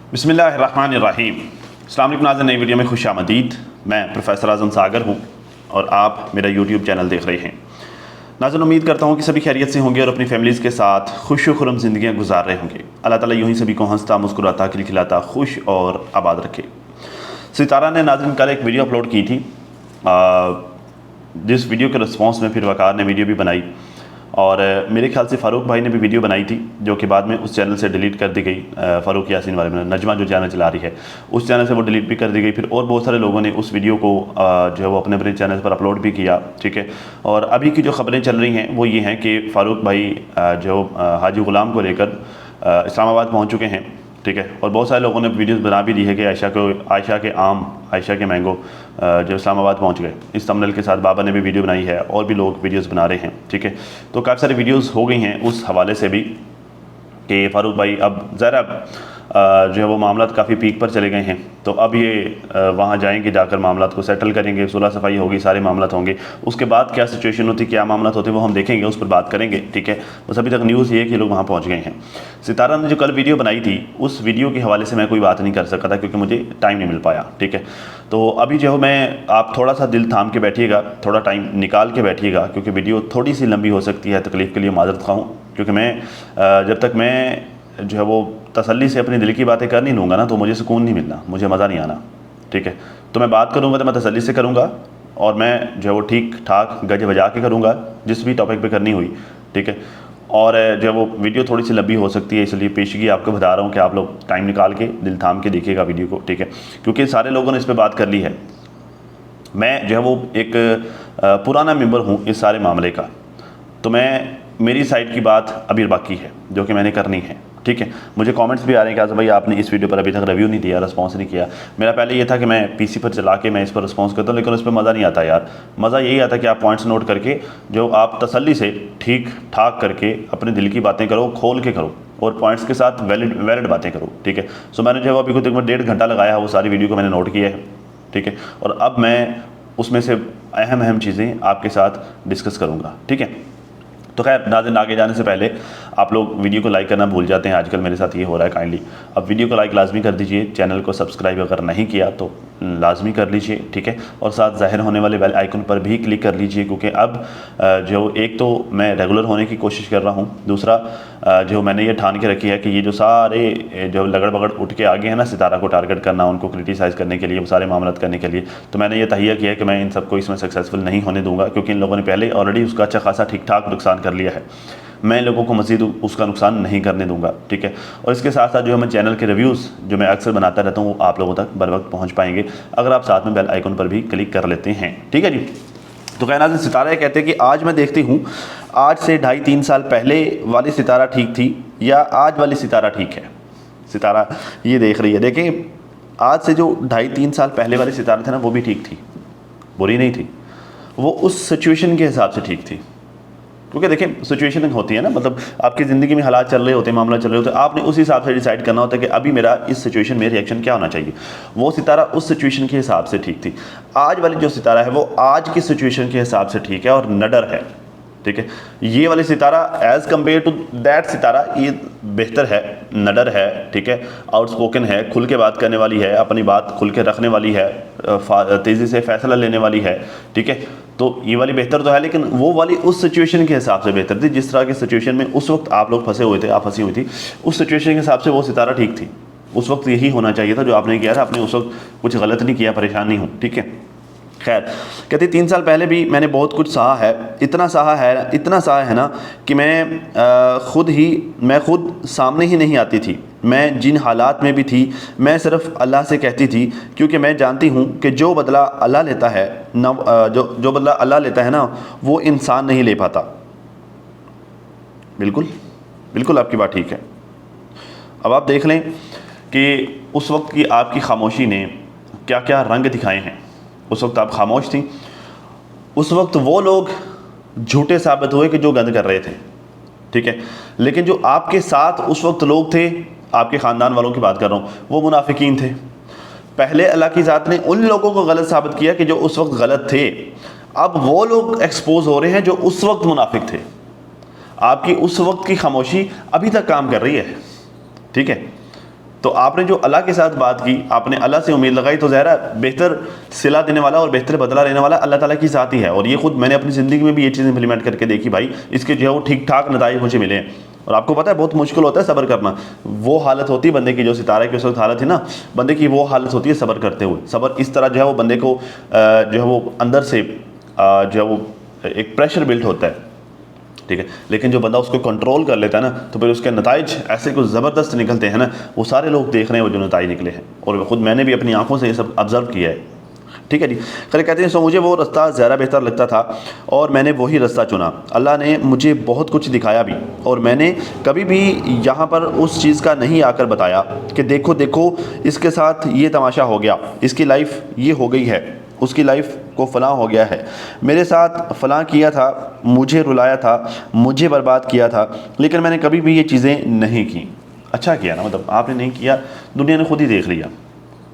बिस्मिल्लाहिर्रहमानिर्रहीम। अस्सलाम वालेकुम नाज़रीन, नई वीडियो में खुश आमदीद। मैं प्रोफेसर आज़म सागर हूँ और आप मेरा यूट्यूब चैनल देख रहे हैं। नाज़रीन, उम्मीद करता हूँ कि सभी खैरियत से होंगे और अपनी फैमिलीज़ के साथ खुश खुरम ज़िंदगियाँ गुजार रहे होंगे। अल्लाह ताला यूँ ही सभी को हंसता मुस्कुराता खिलखिलाता खुश और आबाद रखे। सितारा ने नाज़रीन कल एक वीडियो अपलोड की थी, जिस वीडियो के रिस्पॉन्स में फिर वकार ने वीडियो भी बनाई और मेरे ख्याल से फ़ारूक भाई ने भी वीडियो बनाई थी, जो कि बाद में उस चैनल से डिलीट कर दी गई। फ़ारूक यासीन वाले में नजमा जो चैनल चला रही है उस चैनल से वो डिलीट भी कर दी गई। फिर और बहुत सारे लोगों ने उस वीडियो को जो है वो अपने अपने चैनल पर अपलोड भी किया, ठीक है। और अभी की जो ख़बरें चल रही हैं वो ये हैं कि फ़ारूक भाई जो हाजी ग़ुलाम को लेकर इस्लामाबाद पहुँच चुके हैं, ठीक है। और बहुत सारे लोगों ने वीडियोस बना भी दी है कि आयशा के मैंगो जो इस्लामाबाद पहुंच गए। इस थंबनेल के साथ बाबा ने भी वीडियो बनाई है और भी लोग वीडियोस बना रहे हैं, ठीक है। तो काफ़ी सारी वीडियोस हो गई हैं उस हवाले से भी कि फ़ारूक भाई अब ज़रा जो है वो मामलात काफ़ी पीक पर चले गए हैं। तो अब ये वहाँ जाएंगे, जाकर मामलात को सेटल करेंगे, सुलह सफाई होगी, सारे मामलात होंगे। उसके बाद क्या सिचुएशन होती, क्या मामलात होते वो हम देखेंगे, उस पर बात करेंगे, ठीक है। बस अभी तक न्यूज़ ये है कि लोग वहाँ पहुँच गए हैं। सितारा ने जो कल वीडियो बनाई थी उस वीडियो के हवाले से मैं कोई बात नहीं कर सका था क्योंकि मुझे टाइम नहीं मिल पाया, ठीक है। तो अभी जो है मैं आप थोड़ा सा दिल थाम के बैठिएगा, थोड़ा टाइम निकाल के बैठिएगा क्योंकि वीडियो थोड़ी सी लंबी हो सकती है। तकलीफ़ के लिए माज़रत खा हूँ क्योंकि मैं जब तक मैं जो है वो तसल्ली से अपनी दिल की बातें कर नहीं लूँगा ना तो मुझे सुकून नहीं मिलना, मुझे मज़ा नहीं आना, ठीक है। तो मैं बात करूँगा तो मैं तसल्ली से करूँगा और मैं जो है वो ठीक ठाक गज बजा के करूँगा जिस भी टॉपिक पे करनी हुई, ठीक है। और जो है वो वीडियो थोड़ी सी लंबी हो सकती है, इसलिए पेशगी आपको बता रहा हूँ कि आप लोग टाइम निकाल के दिल थाम के देखिएगा वीडियो को, ठीक है। क्योंकि सारे लोगों ने इस पर बात कर ली है। मैं जो है वो एक पुराना मेंबर हूँ इस सारे मामले का, तो मेरी साइड की बात अभी बाकी है जो कि मैंने करनी है, ठीक है। मुझे कमेंट्स भी आ रहे हैं कि भाई आपने इस वीडियो पर अभी तक रिव्यू नहीं दिया, रिस्पांस नहीं किया। मेरा पहले ये था कि मैं पीसी पर चला के मैं इस पर रिस्पांस करता हूँ, लेकिन उस पर मज़ा नहीं आता यार। मज़ा यही आता कि आप पॉइंट्स नोट करके जो आप तसल्ली से ठीक ठाक करके अपने दिल की बातें करो, खोल के करो और पॉइंट्स के साथ वैलिड बातें करो, ठीक है। सो मैंने जो अभी कुछ 1.5 घंटा लगाया है, वो सारी वीडियो को मैंने नोट किया है, ठीक है। और अब मैं उसमें से अहम चीज़ें आपके साथ डिस्कस करूँगा, ठीक है। तो खैर नाज़रीन, आगे जाने से पहले आप लोग वीडियो को लाइक करना भूल जाते हैं, आजकल मेरे साथ ये हो रहा है। काइंडली अब वीडियो को लाइक लाजमी कर दीजिए, चैनल को सब्सक्राइब अगर नहीं किया तो लाजमी कर लीजिए, ठीक है। और साथ ज़ाहिर होने वाले बेल आइकन पर भी क्लिक कर लीजिए क्योंकि अब जो एक तो मैं रेगुलर होने की कोशिश कर रहा हूँ, दूसरा जो मैंने ये ठान के रखी है कि ये जो सारे जो लगड़ बगड़ उठ के आगे हैं ना सितारा को टारगेट करना, उनको क्रिटिसाइज़ करने के लिए, वो सारे मामलात करने के लिए, तो मैंने ये तहिया किया है कि मैं इन सबको इसमें सक्सेसफुल नहीं होने दूंगा क्योंकि इन लोगों ने पहले ऑलरेडी उसका अच्छा खासा ठीक ठाक नुकसान कर लिया है। मैं लोगों को मज़ीद उसका नुकसान नहीं करने दूंगा, ठीक है। और इसके साथ साथ जो है मैं चैनल के रिव्यूज़ जो मैं अक्सर बनाता रहता हूँ वो आप लोगों तक बर वक्त पहुँच पाएंगे अगर आप साथ में बेल आइकन पर भी क्लिक कर लेते हैं, ठीक है जी। तो कहना से सितारा कहते हैं कि आज मैं देखती हूँ आज से 2.5-3 साल पहले वाली सितारा ठीक थी या आज वाली सितारा ठीक है। सितारा ये देख रही है, देखें आज से जो 2.5-3 साल पहले वाली सितारा थी ना वो भी ठीक थी, बुरी नहीं थी, वो उस सिचुएशन के हिसाब से ठीक थी। क्योंकि देखें सिचुएशन होती है ना, मतलब आपकी ज़िंदगी में हालात चल रहे होते हैं, मामला चल रहे होते हैं, आपने उस हिसाब से डिसाइड करना होता है कि अभी मेरा इस सिचुएशन में रिएक्शन क्या होना चाहिए। वो सितारा उस सिचुएशन के हिसाब से ठीक थी। आज वाली जो सितारा है वो आज की सिचुएशन के हिसाब से ठीक है और नडर है, ठीक है। ये वाली सितारा एज़ कम्पेयर टू दैट सितारा ये बेहतर है, नडर है, ठीक है, आउटस्पोकन है, खुल के बात करने वाली है, अपनी बात खुल के रखने वाली है, तेज़ी से फैसला लेने वाली है, ठीक है। तो ये वाली बेहतर तो है, लेकिन वो वाली उस सिचुएशन के हिसाब से बेहतर थी। जिस तरह की सिचुएशन में उस वक्त आप लोग फंसे हुए थे, आप फंसी हुई थी, उस सिचुएशन के हिसाब से वो सितारा ठीक थी। उस वक्त यही होना चाहिए था जो आपने किया था, आपने उस वक्त कुछ गलत नहीं किया, परेशान नहीं हूँ, ठीक है। खैर कहते 3 साल पहले भी मैंने बहुत कुछ सहा है, इतना सहा है ना कि मैं खुद सामने ही नहीं आती थी। मैं जिन हालात में भी थी मैं सिर्फ अल्लाह से कहती थी क्योंकि मैं जानती हूँ कि जो बदला अल्लाह लेता है ना, जो बदला अल्लाह लेता है ना वो इंसान नहीं ले पाता। बिल्कुल आपकी बात ठीक है। अब आप देख लें कि उस वक्त की आपकी खामोशी ने क्या क्या रंग दिखाए हैं। उस वक्त आप खामोश थी, उस वक्त वो लोग झूठे साबित हुए कि जो गंद कर रहे थे, ठीक है। लेकिन जो आपके साथ उस वक्त लोग थे, आपके ख़ानदान वालों की बात कर रहा हूँ, वो मुनाफिकीन थे। पहले अल्लाह की ज़ात ने उन लोगों को गलत साबित किया कि जो उस वक्त गलत थे, अब वो लोग एक्सपोज हो रहे हैं जो उस वक्त मुनाफिक थे। आपकी उस वक्त की खामोशी अभी तक काम कर रही है, ठीक है। तो आपने जो अल्लाह के साथ बात की, आपने अल्लाह से उम्मीद लगाई, तो ज़ाहिर है बेहतर सिला देने वाला और बेहतर बदला लेने वाला अल्लाह ताला की ज़ात ही है। और ये खुद मैंने अपनी ज़िंदगी में भी ये चीज़ इंप्लीमेंट करके देखी भाई, इसके जो है वो ठीक ठाक नताइज मुझे मिले हैं। और आपको पता है बहुत मुश्किल होता है सब्र करना। वो हालत होती है बंदे की, जो सितारा की उस वक्त हालत है ना, बंदे की वो हालत होती है सब्र करते हुए। सब्र इस तरह जो है वो बंदे को जो है वो अंदर से जो है वो एक प्रेशर बिल्ट होता है, ठीक है। लेकिन जो बंदा उसको कंट्रोल कर लेता है ना, तो फिर उसके नताइज ऐसे कुछ ज़बरदस्त निकलते हैं ना, वो सारे लोग देख रहे हैं वो जो नताइज निकले हैं, और ख़ुद मैंने भी अपनी आंखों से ये सब ऑब्ज़र्व किया है, ठीक है जी। खैर कहते हैं सो मुझे वो रास्ता ज़्यादा बेहतर लगता था और मैंने वही रास्ता चुना। अल्लाह ने मुझे बहुत कुछ दिखाया भी, और मैंने कभी भी यहाँ पर उस चीज़ का नहीं आकर बताया कि देखो देखो इसके साथ ये तमाशा हो गया, इसकी लाइफ ये हो गई है, उसकी लाइफ को फ़लाँ हो गया है, मेरे साथ फ़लाँ किया था, मुझे रुलाया था, मुझे बर्बाद किया था, लेकिन मैंने कभी भी ये चीज़ें नहीं की। अच्छा किया ना, मतलब आपने नहीं किया, दुनिया ने खुद ही देख लिया,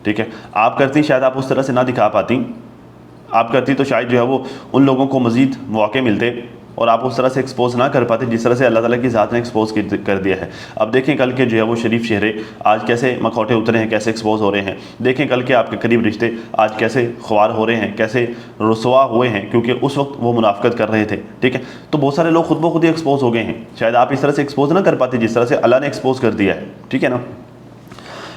ठीक है। आप करती शायद आप उस तरह से ना दिखा पाती, आप करती तो शायद जो है वो उन लोगों को मज़ीद मौके मिलते और आप उस तरह से एक्सपोज ना कर पाते जिस तरह से अल्लाह ताला की ज़ात ने एक्सपोज कर दिया है। अब देखें कल के जो है वो शरीफ चेहरे आज कैसे मखौटे उतरे हैं, कैसे एक्सपोज हो रहे हैं। देखें कल के आपके करीब रिश्ते आज कैसे ख्वार हो रहे हैं, कैसे रुसवा हुए हैं, क्योंकि उस वक्त वो मुनाफिकत कर रहे थे, ठीक है। तो बहुत सारे लोग खुद ब खुद ही एक्सपोज हो गए हैं, शायद आप इस तरह से एक्सपोज ना कर पाते जिस तरह से अल्लाह ने एक्सपोज कर दिया है, ठीक है ना।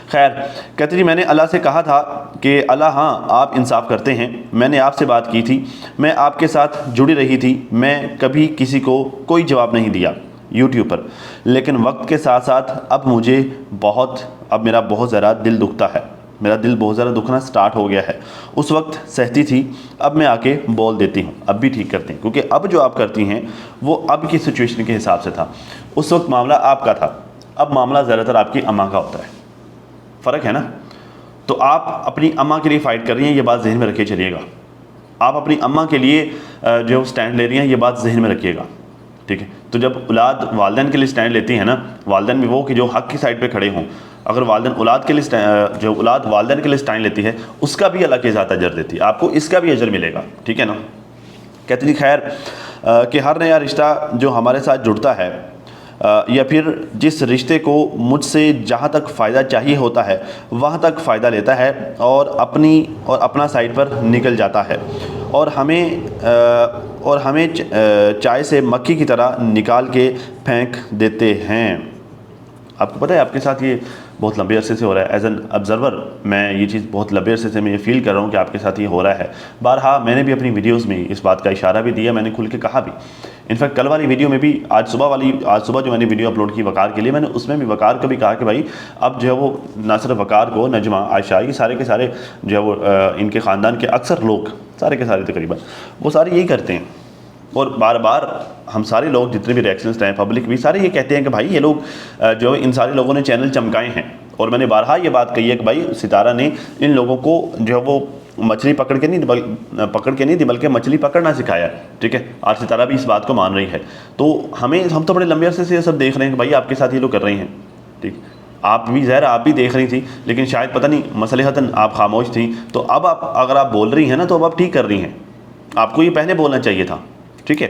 खैर कहते जी मैंने अल्लाह से कहा था कि अल्लाह हाँ आप इंसाफ करते हैं, मैंने आपसे बात की थी, मैं आपके साथ जुड़ी रही थी, मैं कभी किसी को कोई जवाब नहीं दिया यूट्यूब पर, लेकिन वक्त के साथ साथ अब मेरा बहुत ज़्यादा दिल दुखता है, मेरा दिल बहुत ज़्यादा दुखना स्टार्ट हो गया है। उस वक्त सहती थी, अब मैं आके बोल देती हूँ, अब भी ठीक करती हूँ, क्योंकि अब जो आप करती हैं वो अब की सिचुएशन के हिसाब से था। उस वक्त मामला आपका था, अब मामला ज़्यादातर आपकी अम्मा का होता है, फ़र्क है ना। तो आप अपनी अम्मा के लिए फ़ाइट कर रही हैं, ये बात जहन में रखे चलिएगा। आप अपनी अम्मा के लिए जो स्टैंड ले रही हैं, ये बात जहन में रखिएगा, ठीक है। तो जब औलाद वालिदैन के लिए स्टैंड लेती है ना, वालिदैन भी वो कि जो हक़ की साइड पे खड़े हों, अगर वालिदैन औलाद के लिए जो औलाद वालिदैन के लिए स्टैंड लेती है, उसका भी अल्लाह की ज़ात अजर देती है, आपको इसका भी अजर मिलेगा, ठीक है ना। कहते जी खैर कि हर नया रिश्ता जो हमारे साथ जुड़ता है या फिर जिस रिश्ते को मुझसे जहाँ तक फ़ायदा चाहिए होता है वहाँ तक फ़ायदा लेता है और अपना साइड पर निकल जाता है और हमें चाय से मक्खी की तरह निकाल के फेंक देते हैं। आपको पता है आपके साथ ये बहुत लंबे अरसे से हो रहा है। एज एन ऑब्ज़र्वर मैं ये चीज़ बहुत लंबे अरसे से मैं ये फ़ील कर रहा हूँ कि आपके साथ ये हो रहा है। बारहा मैंने भी अपनी वीडियोज़ में इस बात का इशारा भी दिया, मैंने खुल के कहा भी। इनफैक्ट कल वाली वीडियो में भी आज सुबह जो मैंने वीडियो अपलोड की वकार के लिए, मैंने उसमें भी वकार को भी कहा कि भाई अब जो है वो ना सिर्फ वकार को, नजमा, आयशा, ये सारे के सारे जो है वो इनके ख़ानदान के अक्सर लोग, सारे के सारे तकरीबन वो सारे यही करते हैं। और बार बार हम सारे लोग जितने भी रिएक्शंस हैं, पब्लिक भी सारे ये कहते हैं कि भाई ये लोग जो इन सारे लोगों ने चैनल चमकाए हैं। और मैंने बारहा ये बात कही है कि भाई सितारा ने इन लोगों को जो है वो मछली पकड़ के नहीं बल्कि मछली पकड़ना सिखाया, ठीक है। आज सितारा भी इस बात को मान रही है। तो हम तो बड़े लंबे अरसे से ये सब देख रहे हैं कि भाई आपके साथ ये लोग कर रही हैं, ठीक। आप भी देख रही थी, लेकिन शायद पता नहीं मसलहतन आप खामोश थी। तो अब आप अगर आप बोल रही हैं ना, तो अब आप ठीक कर रही हैं, आपको ये पहले बोलना चाहिए था, ठीक है।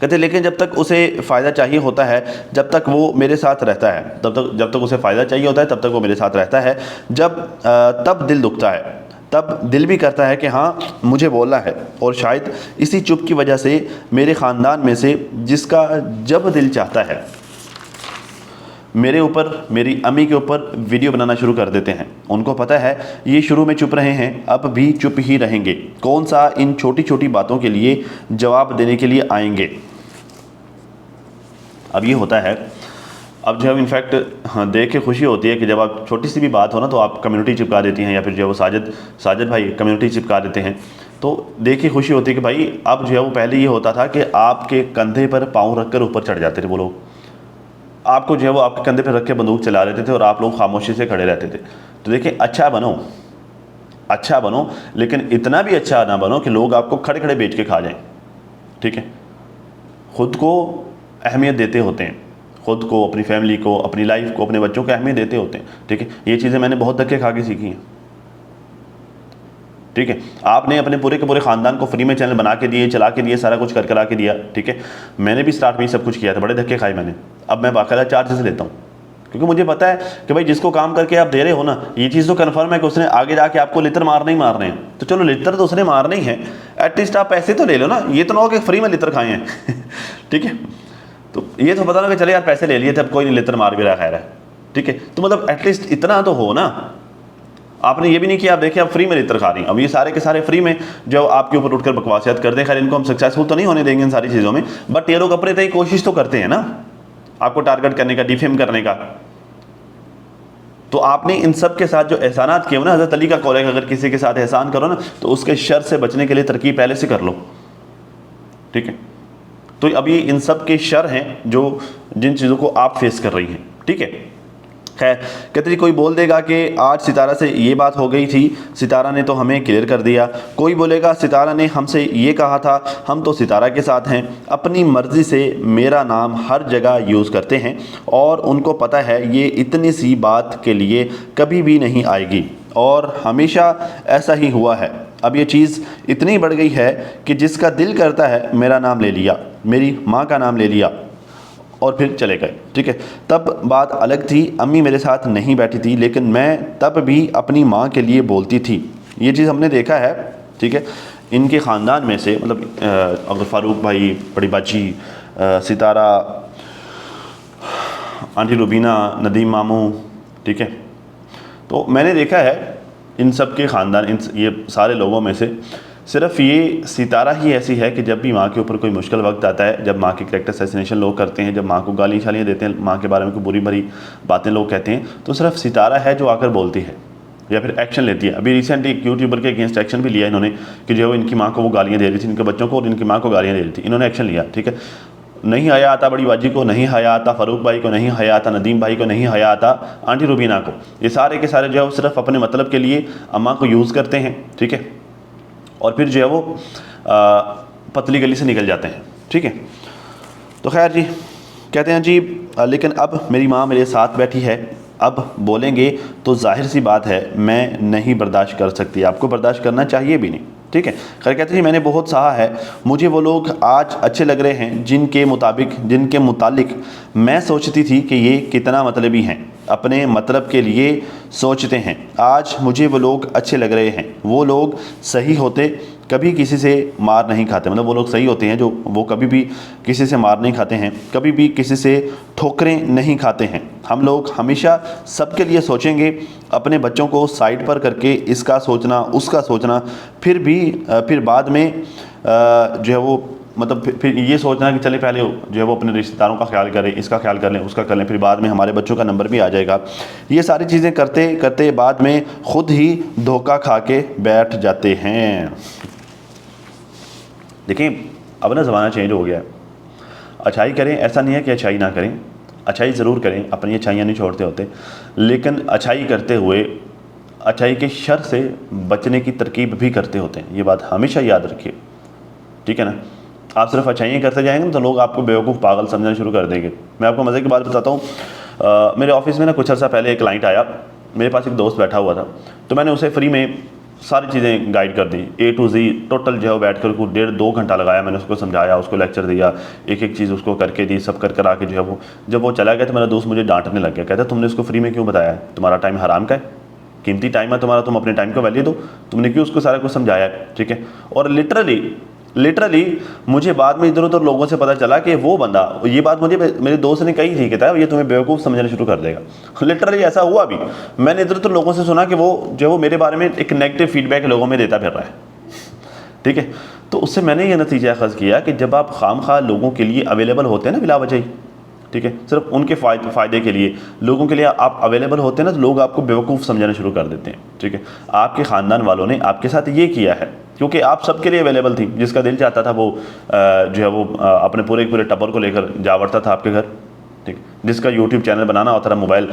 कहते लेकिन जब तक उसे फ़ायदा चाहिए होता है, जब तक वो मेरे साथ रहता है, जब तक उसे फ़ायदा चाहिए होता है तब तक वो मेरे साथ रहता है। तब दिल दुखता है, तब दिल भी करता है कि हाँ मुझे बोलना है। और शायद इसी चुप की वजह से मेरे ख़ानदान में से जिसका जब दिल चाहता है मेरे ऊपर, मेरी अम्मी के ऊपर वीडियो बनाना शुरू कर देते हैं। उनको पता है ये शुरू में चुप रहे हैं, अब भी चुप ही रहेंगे, कौन सा इन छोटी छोटी बातों के लिए जवाब देने के लिए आएंगे। अब ये होता है, अब जो है इनफैक्ट देख के खुशी होती है कि जब आप छोटी सी भी बात हो ना, तो आप कम्युनिटी चिपका देती हैं, या फिर जो है वो साजिद भाई कम्युनिटी चिपका देते हैं। तो देख के खुशी होती है कि भाई अब जो है वो पहले ये होता था कि आपके कंधे पर पाँव रख कर ऊपर चढ़ जाते थे वो लोग, आपको जो है वो आपके कंधे पर रख के बंदूक चला रहे थे और आप लोग खामोशी से खड़े रहते थे। तो देखिए अच्छा बनो, लेकिन इतना भी अच्छा ना बनो कि लोग आपको खड़े खड़े बेच के खा जाएं, ठीक है। ख़ुद को अहमियत देते होते हैं, ख़ुद को, अपनी फैमिली को, अपनी लाइफ को, अपने बच्चों को अहमियत देते होते हैं, ठीक है। ये चीज़ें मैंने बहुत धक्के खा के सीखी हैं, ठीक है। आपने अपने पूरे के पूरे ख़ानदान को फ्री में चैनल बना के दिए, चला के दिए, सारा कुछ कर करा के दिया, ठीक है। मैंने भी स्टार्ट में ही सब कुछ किया था, बड़े धक्के खाए मैंने। अब मैं बाकायदा चार्जेस लेता हूँ क्योंकि मुझे पता है कि भाई जिसको काम करके आप दे रहे हो ना, ये चीज़ तो कन्फर्म है कि उसने आगे जाके आपको लितर मारने ही मारने हैं। तो चलो लितर तो उसने मारने ही है, एटलीस्ट आप पैसे तो ले लो ना, ये तो ना हो कि फ्री में लितर खाए हैं ठीक है, तो ये तो पता ना कि चले यार पैसे ले लिए थे, अब कोई नहीं लितर मार भी रहा, खैर है, ठीक है। तो मतलब एटलीस्ट इतना तो हो ना। आपने ये भी नहीं किया, आप देखिए आप फ्री में लितर खा रही हैं। अब ये सारे के सारे फ्री में जो आपके ऊपर उठकर बकवासियत कर दें, खैर इनको हम सक्सेसफुल तो नहीं होने देंगे इन सारी चीज़ों में, बट ये लोग अपने तय कोशिश तो करते हैं ना आपको टारगेट करने का, डिफेम करने का। तो आपने इन सब के साथ जो एहसानात किए हो ना, हज़रत अली का कौल है कि अगर किसी के साथ एहसान करो ना तो उसके शर से बचने के लिए तरकीब पहले से कर लो, ठीक है। तो अब ये इन सब के शर हैं जो जिन चीज़ों को आप फेस कर रही हैं, ठीक है। खैर कहते जी कोई बोल देगा कि आज सितारा से ये बात हो गई थी, सितारा ने तो हमें क्लियर कर दिया। कोई बोलेगा सितारा ने हमसे ये कहा था, हम तो सितारा के साथ हैं, अपनी मर्ज़ी से मेरा नाम हर जगह यूज़ करते हैं और उनको पता है ये इतनी सी बात के लिए कभी भी नहीं आएगी और हमेशा ऐसा ही हुआ है। अब ये चीज़ इतनी बढ़ गई है कि जिसका दिल करता है मेरा नाम ले लिया, मेरी माँ का नाम ले लिया और फिर चले गए, ठीक है। तब बात अलग थी, अम्मी मेरे साथ नहीं बैठी थी, लेकिन मैं तब भी अपनी माँ के लिए बोलती थी। ये चीज़ हमने देखा है, ठीक है। इनके ख़ानदान में से मतलब अब्दुल फारूक भाई, बड़ी बाची, सितारा, आंटी रुबीना, नदीम मामू, ठीक है। तो मैंने देखा है इन सब के ख़ानदान, इन ये सारे लोगों में से सिर्फ ये सितारा ही ऐसी है कि जब भी माँ के ऊपर कोई मुश्किल वक्त आता है, जब माँ की कैरेक्टर असैसिनेशन लोग करते हैं, जब माँ को गाली शालियाँ देते हैं, माँ के बारे में कोई बुरी भरी बातें लोग कहते हैं, तो सिर्फ सितारा है जो आकर बोलती है या फिर एक्शन लेती है। अभी रिसेंटली एक यूट्यूबर के अगेंस्ट एक्शन भी लिया इन्होंने कि जो इनकी माँ को वो गालियाँ दे रही थी, इनके बच्चों को और इनकी माँ को गालियाँ दे रही थी, इन्होंने एक्शन लिया, ठीक है। नहीं हया आता बड़ी बाजी को, नहीं हया आता फारूक भाई को, नहीं हया आता नदीम भाई को, नहीं हया आता आंटी रुबीना को। ये सारे के सारे जो है वो सिर्फ अपने मतलब के लिए अम्मा को यूज़ करते हैं, ठीक है, और फिर जो है वो पतली गली से निकल जाते हैं, ठीक है। तो खैर जी कहते हैं जी लेकिन अब मेरी माँ मेरे साथ बैठी है, अब बोलेंगे तो जाहिर सी बात है मैं नहीं बर्दाश्त कर सकती, आपको बर्दाश्त करना चाहिए भी नहीं, ठीक है। खैर कहते हैं मैंने बहुत सहा है, मुझे वो लोग आज अच्छे लग रहे हैं जिनके मुतालिक मैं सोचती थी कि ये कितना मतलबी हैं, अपने मतलब के लिए सोचते हैं। आज मुझे वो लोग अच्छे लग रहे हैं, वो लोग सही होते कभी किसी से मार नहीं खाते, मतलब वो लोग सही होते हैं जो वो कभी भी किसी से मार नहीं खाते हैं, कभी भी किसी से ठोकरें नहीं खाते हैं। हम लोग हमेशा सबके लिए सोचेंगे, अपने बच्चों को साइड पर करके इसका सोचना उसका सोचना, फिर बाद में जो है वो मतलब फिर ये सोचना कि चले पहले जो है वो अपने रिश्तेदारों का ख्याल करें, इसका ख्याल कर लें, उसका कर लें, फिर बाद में हमारे बच्चों का नंबर भी आ जाएगा। ये सारी चीज़ें करते करते बाद में ख़ुद ही धोखा खा के बैठ जाते हैं। देखिए अब ना ज़माना चेंज हो गया है, अच्छाई करें, ऐसा नहीं है कि अच्छाई ना करें, अच्छाई ज़रूर करें, अपनी अच्छाइयाँ नहीं छोड़ते होते, लेकिन अच्छाई करते हुए अच्छाई के शर से बचने की तरकीब भी करते होते हैं। ये बात हमेशा याद रखिए, ठीक है ना। आप सिर्फ अच्छाइयाँ करते जाएंगे तो लोग आपको बेवकूफ़ पागल समझना शुरू कर देंगे। मैं आपको मज़े की बात बताता हूँ, मेरे ऑफिस में ना कुछ अर्सा पहले एक क्लाइंट आया, मेरे पास एक दोस्त बैठा हुआ था, तो मैंने उसे फ्री में सारी चीज़ें गाइड कर दी, A to Z टोटल जो है बैठ कर को 1.5-2 घंटा लगाया, मैंने उसको समझाया, उसको लेक्चर दिया, एक एक चीज़ उसको करके दी, सब कर आके जो है वो जब वो चला गया तो मेरा दोस्त मुझे डांटने लग गया, कहता तुमने उसको फ्री में क्यों बताया, तुम्हारा टाइम हराम का है, कीमती टाइम है तुम्हारा, तुम अपने टाइम को वैल्यू दो, तुमने क्यों उसको सारा कुछ समझाया है, ठीक है। और लिटरली मुझे बाद में इधर उधर लोगों से पता चला कि वो बंदा, ये बात मुझे मेरे दोस्त ने कही थी, कहता है ये तुम्हें बेवकूफ़ समझना शुरू कर देगा। लिटरली ऐसा हुआ भी, मैंने इधर उधर लोगों से सुना कि वो जो वो मेरे बारे में एक नेगेटिव फीडबैक लोगों में देता फिर रहा है, ठीक है। तो उससे मैंने ये नतीजा अखज़ किया कि जब आप खामखा लोगों के लिए अवेलेबल होते हैं ना बिला वजह, ठीक है, सिर्फ उनके फ़ायदे के लिए लोगों के लिए आप अवेलेबल होते हैं ना, तो लोग आपको बेवकूफ़ समझना शुरू कर देते हैं, ठीक है। आपके ख़ानदान वालों ने आपके साथ ये किया है क्योंकि आप सबके लिए अवेलेबल थी, जिसका दिल चाहता था वो जो है वो अपने पूरे टब्बर को लेकर जा वड़ता था आपके घर, ठीक। जिसका यूट्यूब चैनल बनाना होता था मोबाइल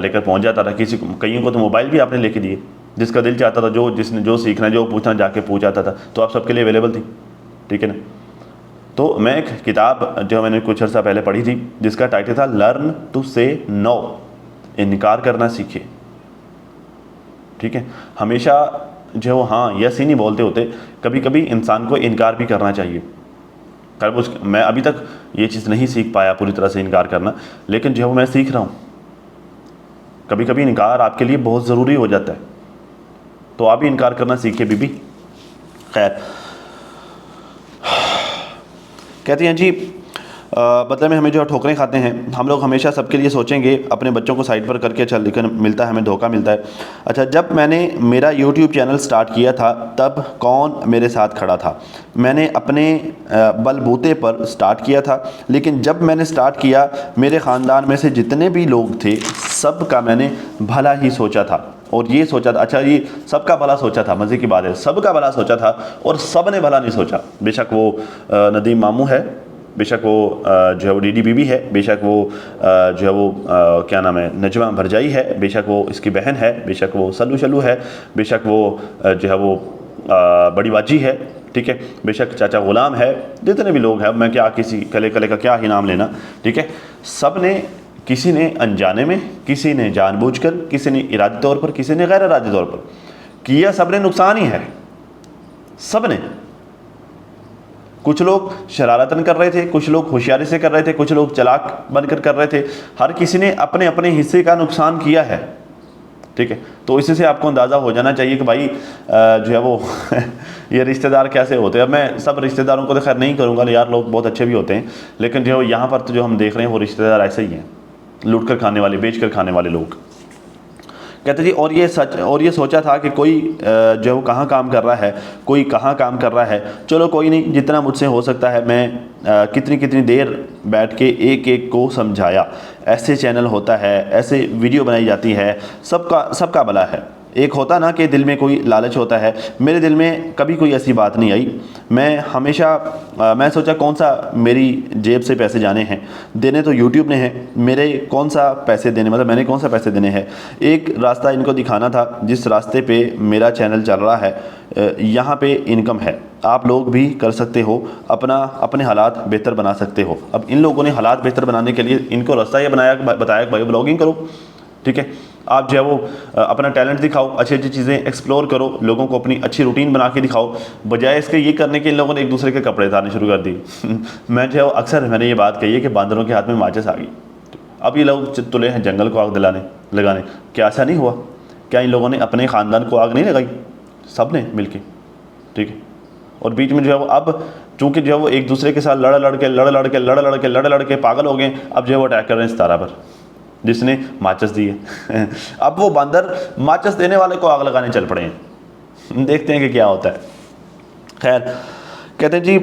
लेकर पहुंच जाता था, कईयों को तो मोबाइल भी आपने लेके दिए, जिसका दिल चाहता था जिसने जो सीखना जो पूछना जाके पूछ जाता था, तो आप सबके लिए अवेलेबल थी, ठीक है ना। तो मैं एक किताब जो मैंने कुछ अर्सा पहले पढ़ी थी जिसका टाइटल था लर्न टू से नो, इनकार करना सीखे, ठीक है। हमेशा जो वो हाँ यस ही नहीं बोलते होते, कभी कभी इंसान को इनकार भी करना चाहिए। मैं अभी तक ये चीज़ नहीं सीख पाया पूरी तरह से इनकार करना, लेकिन जो मैं सीख रहा हूँ, कभी कभी इनकार आपके लिए बहुत ज़रूरी हो जाता है, तो आप भी इनकार करना सीखिए बीबी। खैर, कहती हैं जी बदले में हमें जो ठोकरें खाते हैं, हम लोग हमेशा सबके लिए सोचेंगे, अपने बच्चों को साइड पर करके अच्छा लेकिन मिलता है हमें धोखा मिलता है। अच्छा, जब मैंने मेरा यूट्यूब चैनल स्टार्ट किया था तब कौन मेरे साथ खड़ा था? मैंने अपने बलबूते पर स्टार्ट किया था, लेकिन जब मैंने स्टार्ट किया मेरे ख़ानदान में से जितने भी लोग थे सबका मैंने भला ही सोचा था और ये सोचा था। अच्छा, ये सबका भला सोचा था, मज़े की बात है, सबका भला सोचा था और सब ने भला नहीं सोचा। बेशक वो नदीम मामू है, बेशक वो जो है वो डीडी बीबी है, बेशक वो जो है वो क्या नाम है नजमा भरजाई है, बेशक वो इसकी बहन है, बेशक वो सल्लू शल्लू है, बेशक वो जो है वो बड़ी बाजी है, ठीक है, बेशक चाचा गुलाम है, जितने भी लोग हैं, मैं क्या किसी कले कले का क्या ही नाम लेना, ठीक है। सब ने, किसी ने अनजाने में, किसी ने जानबूझकर, किसी ने इरादी तौर पर, किसी ने गैर इरादी तौर पर किया, सब ने नुकसान ही है, सब ने। कुछ लोग शरारतन कर रहे थे, कुछ लोग होशियारी से कर रहे थे, कुछ लोग चालाक बनकर कर रहे थे, हर किसी ने अपने अपने हिस्से का नुकसान किया है, ठीक है। तो इसी से आपको अंदाज़ा हो जाना चाहिए कि भाई जो है वो ये रिश्तेदार कैसे होते हैं। अब मैं सब रिश्तेदारों को तो खैर नहीं करूँगा यार, लोग बहुत अच्छे भी होते हैं, लेकिन जो यहाँ पर तो जो हम देख रहे हैं वो रिश्तेदार ऐसे ही हैं, लूट कर खाने वाले, बेच कर खाने वाले लोग। कहते जी, और ये सोचा था कि कोई जो है वो कहाँ काम कर रहा है, कोई कहाँ काम कर रहा है, चलो कोई नहीं, जितना मुझसे हो सकता है मैं कितनी कितनी देर बैठ के एक एक को समझाया, ऐसे चैनल होता है, ऐसे वीडियो बनाई जाती है, सबका भला है। एक होता ना कि दिल में कोई लालच होता है, मेरे दिल में कभी कोई ऐसी बात नहीं आई। मैं हमेशा मैं सोचा कौन सा मेरी जेब से पैसे जाने हैं, देने तो यूट्यूब ने हैं, मेरे कौन सा पैसे देने, मतलब मैंने कौन सा पैसे देने हैं। एक रास्ता इनको दिखाना था जिस रास्ते पे मेरा चैनल चल रहा है, यहाँ पे इनकम है, आप लोग भी कर सकते हो, अपने हालात बेहतर बना सकते हो। अब इन लोगों ने हालात बेहतर बनाने के लिए इनको रास्ता ये बताया कि भाई ब्लॉगिंग करो, ठीक है, आप जो है वो अपना टैलेंट दिखाओ, अच्छी अच्छी चीज़ें एक्सप्लोर करो, लोगों को अपनी अच्छी रूटीन बना के दिखाओ, बजाय इसके ये करने के इन लोगों ने एक दूसरे के कपड़े उतारने शुरू कर दी। मैं जो है वो अक्सर मैंने ये बात कही है कि बांदरों के हाथ में माचिस आ गई। अब ये लोग तुले हैं जंगल को आग लगाने, क्या ऐसा नहीं हुआ? क्या इन लोगों ने अपने ख़ानदान को आग नहीं लगाई? सब ने मिल के, ठीक है। और बीच में जो है वो अब चूँकि जो है वो एक दूसरे के साथ लड़ के पागल हो गए, अब जो है वो अटैक कर रहे हैं सितारा पर, जिसने माचिस दी है। अब वो बंदर माचिस देने वाले को आग लगाने चल पड़े हैं, देखते हैं कि क्या होता है। खैर, कहते हैं जी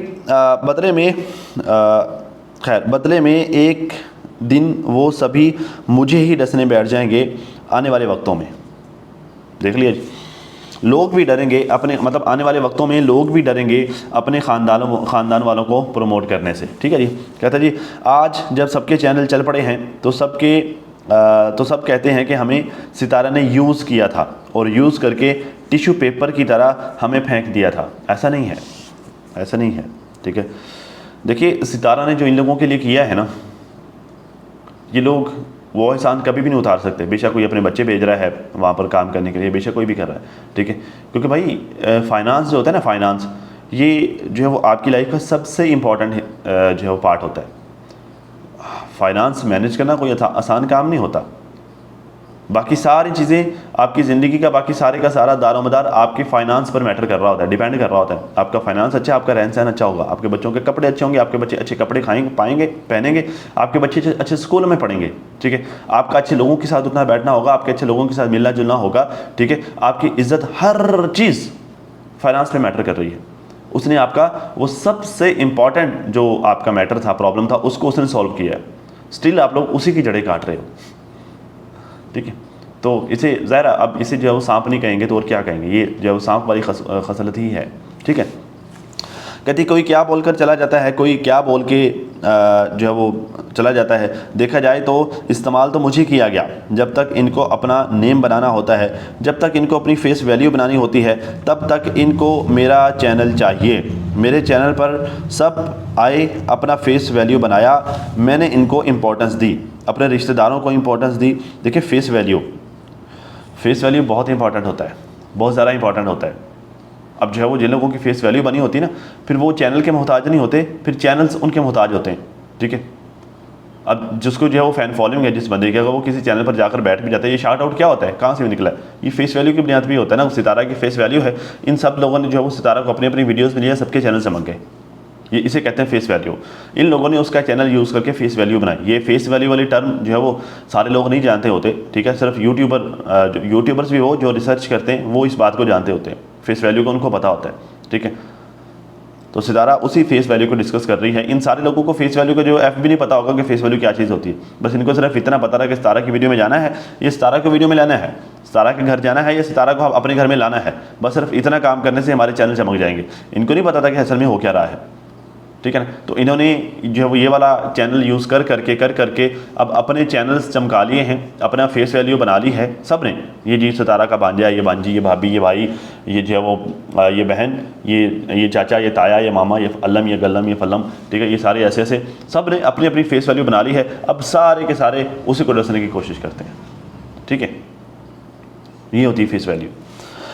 बदले में एक दिन वो सभी मुझे ही डसने बैठ जाएंगे आने वाले वक्तों में। देख लिया जी, लोग भी डरेंगे अपने, मतलब आने वाले वक्तों में लोग भी डरेंगे अपने ख़ानदान वालों को प्रमोट करने से, ठीक है जी। कहता है जी, आज जब सबके चैनल चल पड़े हैं तो सब कहते हैं कि हमें सितारा ने यूज़ किया था और यूज़ करके टिश्यू पेपर की तरह हमें फेंक दिया था। ऐसा नहीं है, ऐसा नहीं है, ठीक है। देखिए, सितारा ने जो इन लोगों के लिए किया है ना, ये लोग वो एहसान कभी भी नहीं उतार सकते। बेशक कोई अपने बच्चे भेज रहा है वहाँ पर काम करने के लिए, बेशक कोई भी कर रहा है, ठीक है, क्योंकि भाई फाइनेंस जो होता है ना, फाइनेंस ये जो है वो आपकी लाइफ का सबसे इम्पॉर्टेंट जो है वो पार्ट होता है। फाइनेंस मैनेज करना कोई आसान काम नहीं होता। बाकी सारी चीज़ें आपकी ज़िंदगी का, बाकी सारे का सारा दारोमदार आपके फाइनेंस पर मैटर कर रहा होता है, डिपेंड कर रहा होता है। आपका फाइनेंस अच्छा, आपका रहन सहन अच्छा होगा, आपके बच्चों के कपड़े अच्छे होंगे, आपके बच्चे अच्छे कपड़े पहनेंगे, आपके बच्चे अच्छे स्कूल में पढ़ेंगे, ठीक है, आपका अच्छे लोगों के साथ उठना बैठना होगा, आपके अच्छे लोगों के साथ मिलना जुलना होगा, ठीक है, आपकी इज्जत, हर चीज़ फाइनेंस पे मैटर कर रही है। उसने आपका वो सबसे इम्पॉर्टेंट जो आपका मैटर था, प्रॉब्लम था, उसको उसने सॉल्व किया है। स्टिल आप लोग उसी की जड़ें काट रहे हो, ठीक है। तो इसे ज़ाहिर, अब इसे जो है वो सांप नहीं कहेंगे तो और क्या कहेंगे, ये जो है वो सांप वाली खसलत ही है, ठीक है। कहती कोई क्या बोलकर चला जाता है, कोई क्या बोल के जो है वो चला जाता है। देखा जाए तो इस्तेमाल तो मुझे किया गया, जब तक इनको अपना नेम बनाना होता है, जब तक इनको अपनी फेस वैल्यू बनानी होती है, तब तक इनको मेरा चैनल चाहिए। मेरे चैनल पर सब आए, अपना फेस वैल्यू बनाया, मैंने इनको इम्पोर्टेंस दी, अपने रिश्तेदारों को इम्पोर्टेंस दी। देखिए, फेस वैल्यू बहुत इंपॉर्टेंट होता है, बहुत ज़्यादा इंपॉर्टेंट होता है। अब जो है वो जिन लोगों की फेस वैल्यू बनी होती है ना, फिर वो चैनल के मोहताज नहीं होते, फिर चैनल्स उनके मोहताज होते हैं, ठीक है। अब जिसको जो है वो फैन फॉलोइंग है जिस बंदे की, अगर वो किसी चैनल पर जाकर बैठ भी जाता है, ये शार्ट आउट क्या होता है, कहाँ से भी निकला है, ये फेस वैल्यू की बुनियाद भी होता है ना, सितारा की फेस वैल्यू है। इन सब लोगों ने जो है वो सितारा को अपनी अपनी वीडियोज़ में लिया, सबके चैनल से मंगे, ये इसे कहते हैं फेस वैल्यू। इन लोगों ने उसका चैनल यूज़ करके फेस वैल्यू बनाई। ये फेस वैल्यू वाली टर्म जो है वो सारे लोग नहीं जानते होते, ठीक है, सिर्फ यूट्यूबर्स भी वो जो रिसर्च करते हैं वो इस बात को जानते होते हैं, फेस वैल्यू का उनको पता होता है, ठीक है। तो सितारा उसी फेस वैल्यू को डिस्कस कर रही है। इन सारे लोगों को फेस वैल्यू का जो भी नहीं पता होगा कि फेस वैल्यू क्या चीज़ होती है, बस इनको सिर्फ इतना पता है कि सितारा की वीडियो में जाना है, ये सितारा को वीडियो में लाना है, सितारा के घर जाना है, या सितारा को अपने घर में लाना है, बस सिर्फ इतना काम करने से हमारे चैनल चमक जाएंगे। इनको नहीं पता था कि असल में हो क्या रहा है, ठीक है ना। तो इन्होंने जो है वो ये वाला चैनल यूज़ कर करके अब अपने चैनल्स चमका लिए हैं, अपना फेस वैल्यू बना ली है सब ने। ये जी सितारा का भांजा, ये भांजी, ये भाभी, ये भाई, ये जो है वो ये बहन, ये चाचा, ये ताया, ये मामा, ये अल्लम, ये गल्लम, ये फल्लम, ठीक है, ये सारे ऐसे ऐसे सब ने अपनी अपनी फेस वैल्यू बना ली है। अब सारे के सारे उसी को डसने की कोशिश करते हैं, ठीक है, ये होती है फेस वैल्यू।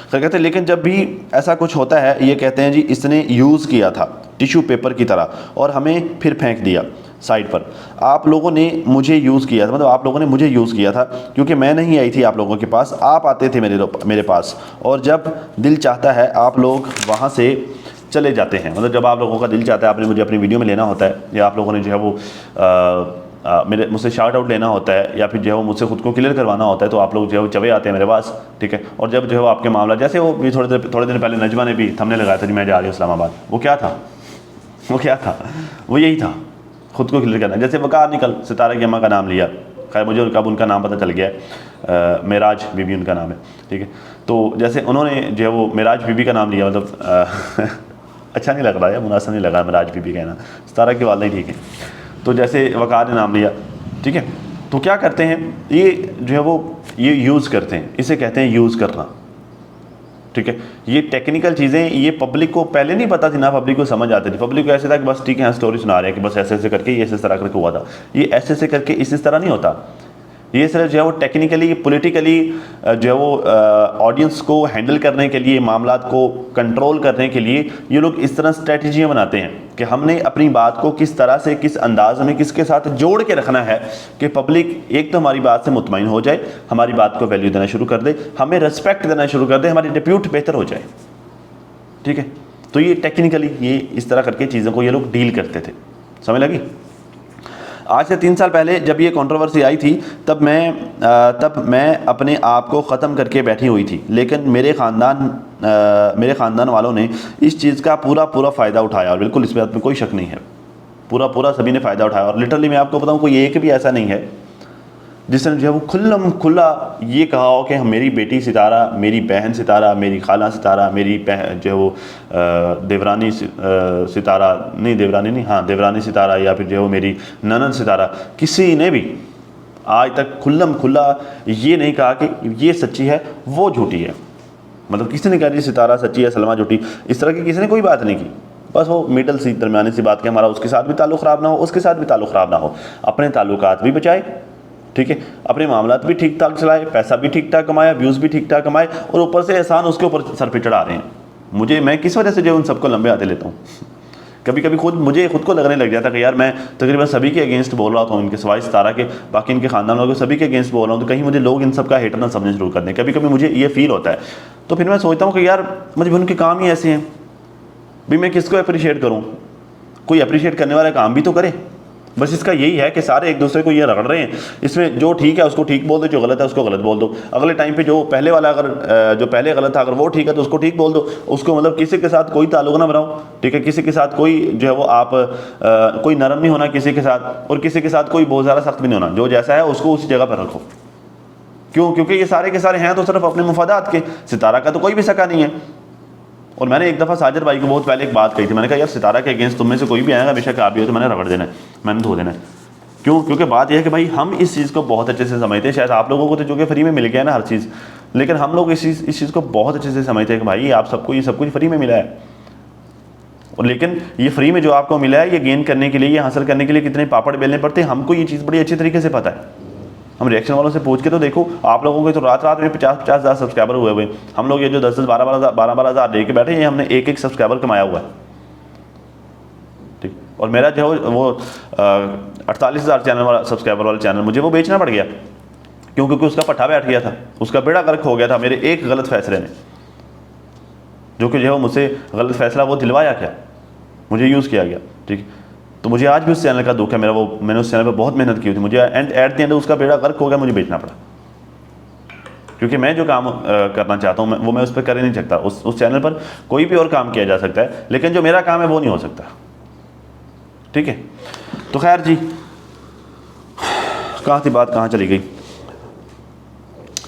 तो कहते हैं लेकिन जब भी ऐसा कुछ होता है, ये कहते हैं जी इसने यूज़ किया था टिश्यू पेपर की तरह और हमें फिर फेंक दिया साइड पर। आप लोगों ने मुझे यूज़ किया था, मतलब आप लोगों ने मुझे यूज़ किया था, क्योंकि मैं नहीं आई थी आप लोगों के पास, आप आते थे मेरे पास, और जब दिल चाहता है आप लोग वहाँ से चले जाते हैं। मतलब जब आप लोगों का दिल चाहता है, आपने मुझे अपनी वीडियो में लेना होता है, या आप लोगों ने जो है वो मुझसे शार्ट आउट लेना होता है, या फिर जो है वो मुझसे खुद को क्लियर करवाना होता है, तो आप लोग जो है वो चले आते हैं मेरे पास, ठीक है। और जब जो है वो आपके मामला, जैसे वो भी थोड़े दिन पहले नजमा ने भी थंबनेल लगाया था जी मैं जा रही हूँ इस्लामाबाद, वो क्या था, वो यही था, खुद को क्लियर करना। जैसे वकार निकल सितारा की अम्मा का नाम लिया, खैर मुझे कब उनका नाम पता चल गया, मेराज बीबी उनका नाम है, ठीक है। तो जैसे उन्होंने जो है वो मेराज बीबी का नाम लिया, मतलब अच्छा नहीं लग रहा है, मुनासिब नहीं लगा मेराज बीबी कहना, सितारा के वाले ठीक है। तो जैसे वकार ने नाम लिया, ठीक है, तो क्या करते हैं ये जो है वो ये यूज़ करते हैं, इसे कहते हैं यूज़ करना, ठीक है। ये टेक्निकल चीज़ें ये पब्लिक को पहले नहीं पता थी ना, पब्लिक को समझ आती थी। पब्लिक को ऐसे था कि बस ठीक है स्टोरी सुना रहे हैं कि बस ऐसे ऐसे करके ये ऐसे तरह करके हुआ था, ये ऐसे ऐसे करके इस तरह नहीं होता। ये सिर्फ जो है वो टेक्निकली पॉलिटिकली जो है वो ऑडियंस को हैंडल करने के लिए, मामलात को कंट्रोल करने के लिए ये लोग इस तरह स्ट्रेटजियाँ बनाते हैं कि हमने अपनी बात को किस तरह से, किस अंदाज में, किसके साथ जोड़ के रखना है कि पब्लिक एक तो हमारी बात से मुतमईन हो जाए, हमारी बात को वैल्यू देना शुरू कर दे, हमें रिस्पेक्ट देना शुरू कर दे, हमारी रिप्यूट बेहतर हो जाए, ठीक है। तो ये टेक्निकली ये इस तरह करके चीज़ों को ये लोग डील करते थे, समझ लगी। आज से 3 साल पहले जब ये कंट्रोवर्सी आई थी तब मैं अपने आप को ख़त्म करके बैठी हुई थी, लेकिन मेरे ख़ानदान वालों ने इस चीज़ का पूरा फ़ायदा उठाया, और बिल्कुल इस बात में कोई शक नहीं है, पूरा सभी ने फ़ायदा उठाया। और लिटरली मैं आपको बताऊं कोई एक भी ऐसा नहीं है जिसने जो है वो खुला ये कहा हो कि मेरी बेटी सितारा, मेरी बहन सितारा, मेरी खाला सितारा, मेरी जो है वो देवरानी सितारा, नहीं देवरानी नहीं, हाँ देवरानी सितारा, या फिर जो है वो मेरी ननद सितारा, किसी ने भी आज तक खुला ये नहीं कहा कि ये सच्ची है वो झूठी है। मतलब किसी ने कहा जी सितारा सच्ची है सलमा झूठी, इस तरह की किसी ने कोई बात नहीं की। बस वो मिडल सी दरमियानी सी बात कि हमारा उसके साथ भी ताल्लुक़ ख़राब ना हो, उसके साथ भी ताल्लुक़ ख़राब ना हो, अपने ताल्लुकात भी बचाए, ठीक है, अपने मामलात भी ठीक ठाक चलाए, पैसा भी ठीक ठाक कमाए, व्यूज़ भी ठीक ठाक कमाए, और ऊपर से एहसान उसके ऊपर सर पे चढ़ा रहे हैं। मैं किस वजह से जो उन सबको लंबे आते लेता हूँ, कभी कभी मुझे खुद को लगने लग जाता कि यार मैं तकरीबन सभी के अगेंस्ट बोल रहा था, इनके सिवाय सितारा के, बाकी इनके ख़ानदान वालों के सभी के अगेंस्ट बोल रहा हूँ, तो कहीं मुझे लोग इन सब का हेटर ना समझने शुरू कर दें। कभी कभी मुझे ये फील होता है, तो फिर मैं सोचता हूँ कि यार मुझे उनके काम ही ऐसे हैं भी, मैं किसको अप्रिशिएट करूँ, कोई अप्रिशिएट करने वाला काम भी तो करे। बस इसका यही है कि सारे एक दूसरे को ये रगड़ रहे हैं, इसमें जो ठीक है उसको ठीक बोल दो, जो गलत है उसको गलत बोल दो। अगले टाइम पे जो पहले वाला अगर जो पहले गलत था अगर वो ठीक है तो उसको ठीक बोल दो, उसको मतलब किसी के साथ कोई ताल्लुक ना बनाओ, ठीक है, किसी के साथ कोई जो है वो आप कोई नरम नहीं होना किसी के साथ, और किसी के साथ कोई बहुत ज़्यादा सख्त भी नहीं होना, जो जैसा है उसको उसी जगह पर रखो। क्यों? क्योंकि ये सारे के सारे हैं तो सिर्फ अपने मुफादात के, सितारा का तो कोई भी सका नहीं है। और मैंने एक दफ़ा साजिर भाई को बहुत पहले एक बात कही थी, मैंने कहा यार सितारा के अगेंस्ट तुम में से कोई भी आएगा बेशक आप भी हो तो मैंने रगड़ देना है, मैंने धो देना है। क्यों? क्योंकि बात यह है कि भाई हम इस चीज़ को बहुत अच्छे से समझते हैं, शायद आप लोगों को तो जो कि फ्री में मिल गया ना हर चीज़, लेकिन हम लोग इस चीज़ को बहुत अच्छे से समझते हैं कि भाई आप सबको ये सब कुछ फ्री में मिला है, और लेकिन ये फ्री में जो आपको मिला है ये गेन करने के लिए, ये हासिल करने के लिए कितने पापड़ बेलने पड़ते हैं, हमको ये चीज़ बड़ी अच्छी तरीके से पता है। हम रिएक्शन वालों से पूछ के तो देखो, आप लोगों के तो रात में 50 हज़ार सब्सक्राइबर हुए, हम लोग ये जो 10 12 हज़ार लेके बैठे, ये हमने एक सब्सक्राइबर कमाया हुआ है, ठीक। और मेरा जो वो 48,000 चैनल वाला सब्सक्राइबर वाला चैनल मुझे वो बेचना पड़ गया, क्योंकि उसका पट्टा बैठ गया था, उसका बेड़ा गर्क हो गया था मेरे एक गलत फैसले ने, जो कि जो है वो मुझसे गलत फैसला वो दिलवाया क्या, मुझे यूज़ किया गया। ठीक, तो मुझे आज भी उस चैनल का दुख है, मैंने उस चैनल पर बहुत मेहनत की थी, मुझे एट द एंड उसका बेड़ा गर्क हो गया, मुझे बेचना पड़ा, क्योंकि मैं जो काम करना चाहता हूँ वो मैं उस पर कर ही नहीं सकता। उस चैनल पर कोई भी और काम किया जा सकता है, लेकिन जो मेरा काम है वो नहीं हो सकता। ठीक है, तो खैर जी, कहाँ थी बात, कहाँ चली गई।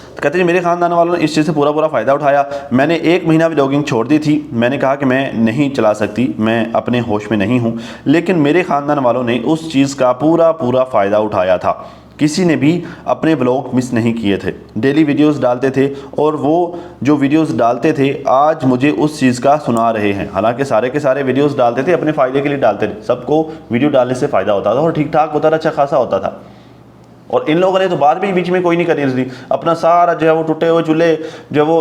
तो कहते हैं मेरे ख़ानदान वालों ने इस चीज़ से पूरा फ़ायदा उठाया। मैंने 1 महीना व्लॉगिंग छोड़ दी थी, मैंने कहा कि मैं नहीं चला सकती, मैं अपने होश में नहीं हूँ, लेकिन मेरे ख़ानदान वालों ने उस चीज़ का पूरा फ़ायदा उठाया था। किसी ने भी अपने व्लॉग मिस नहीं किए थे, डेली वीडियोस डालते थे, और वो जो वीडियोस डालते थे आज मुझे उस चीज़ का सुना रहे हैं। हालांकि सारे के सारे वीडियोस डालते थे अपने फ़ायदे के लिए डालते थे, सबको वीडियो डालने से फ़ायदा होता था और ठीक ठाक होता था, अच्छा खासा होता था। और इन लोगों ने तो बाद भी बीच में कोई नहीं करी थी, अपना सारा जो है वो टूटे हुए चूल्हे, जो वो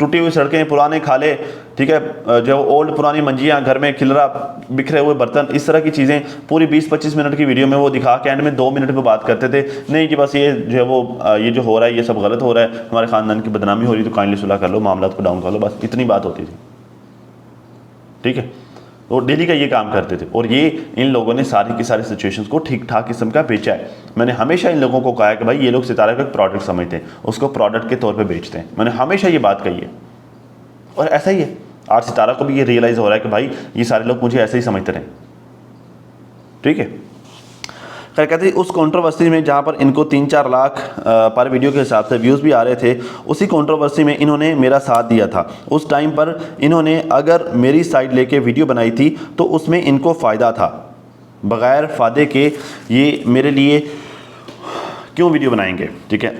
टूटी हुई सड़कें, पुराने खाले, ठीक है, जो ओल्ड पुरानी मंजियाँ, घर में खिलरा, बिखरे हुए बर्तन, इस तरह की चीज़ें पूरी 20-25 मिनट की वीडियो में वो दिखा के एंड में 2 मिनट पे बात करते थे। नहीं कि बस ये जो है वो ये जो हो रहा है ये सब गलत हो रहा है, हमारे ख़ानदान की बदनामी हो रही है, तो काइंडली सुलह कर लो, मामला को डाउन कर लो, बस इतनी बात होती थी। ठीक है, तो डेली का ये काम करते थे, और ये इन लोगों ने सारी की सारी सिचुएशंस को ठीक ठाक किस्म का बेचा है। मैंने हमेशा इन लोगों को कहा है कि भाई ये लोग सितारा को एक प्रोडक्ट समझते हैं, उसको प्रोडक्ट के तौर पे बेचते हैं, मैंने हमेशा ये बात कही है, और ऐसा ही है। आज सितारा को भी ये रियलाइज़ हो रहा है कि भाई ये सारे लोग मुझे ऐसे ही समझते रहे। ठीक है, खैर कहते हैं उस कंट्रोवर्सी में जहाँ पर इनको 3-4 लाख पर वीडियो के हिसाब से व्यूज़ भी आ रहे थे, उसी कंट्रोवर्सी में इन्होंने मेरा साथ दिया था। उस टाइम पर इन्होंने अगर मेरी साइड लेके वीडियो बनाई थी तो उसमें इनको फ़ायदा था, बग़ैर फ़ायदे के ये मेरे लिए क्यों वीडियो बनाएंगे। ठीक है,